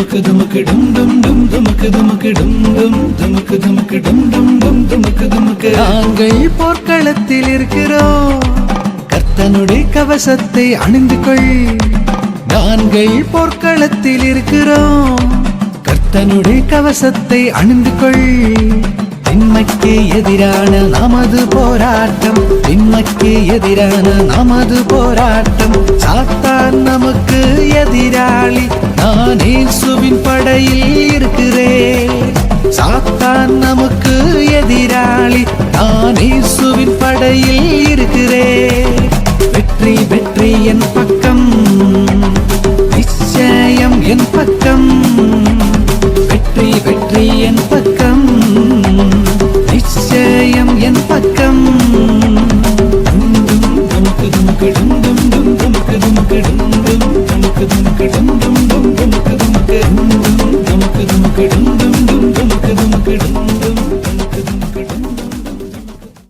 துமுக்கு துமுக்கு டும் டும் டும் துமுக்கு துமுக்கு டும் டும் துமுக்கு துமுக்கு டும் டும் டும் துமுக்கு துமுக்கு. நாங்கள் போர்க்களத்தில் இருக்கிறோம், கர்த்தனுடைய கவசத்தை அணிந்து கொள். நாங்கள் போர்க்களத்தில் இருக்கிறோம், கர்த்தனுடைய கவசத்தை அணிந்து கொள். திண்மைக்கு எதிரான நமது போராட்டம், திண்மைக்கு எதிரான நமது போராட்டம். சாத்தான் நமக்கு எதிராளி, நான் இயேசுவின் படையில் இருக்கிறேன். சாத்தான் நமக்கு எதிராளி, நான் இயேசுவின் படையில் இருக்கிறேன். வெற்றி வெற்றி என் பக்கம், நிச்சயம் என் பக்கம்.